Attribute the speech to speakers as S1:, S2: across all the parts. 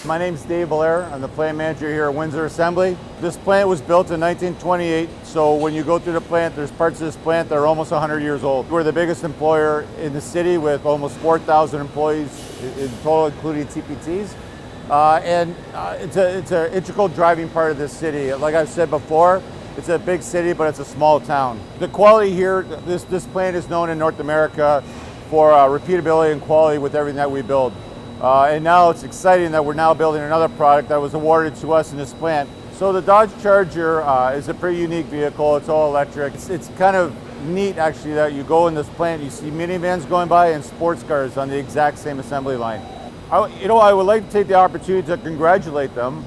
S1: My name's Dave Belair. I'm the plant manager here at Windsor Assembly. This plant was built in 1928, so when you go through the plant, there's parts of this plant that are almost 100 years old. We're the biggest employer in the city with almost 4,000 employees in total, including TPTs. It's an integral driving part of this city. Like I've said before, it's a big city, but it's a small town. The quality here, this plant is known in North America for repeatability and quality with everything that we build. And now it's exciting that we're now building another product that was awarded to us in this plant. So the Dodge Charger is a pretty unique vehicle. It's all electric. It's kind of neat actually that you go in this plant, you see minivans going by and sports cars on the exact same assembly line. I would like to take the opportunity to congratulate them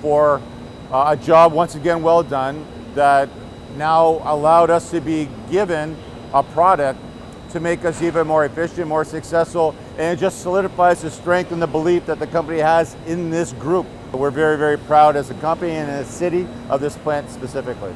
S1: for a job once again well done that now allowed us to be given a product to make us even more efficient, more successful, and it just solidifies the strength and the belief that the company has in this group. We're very, very proud as a company and as a city of this plant specifically.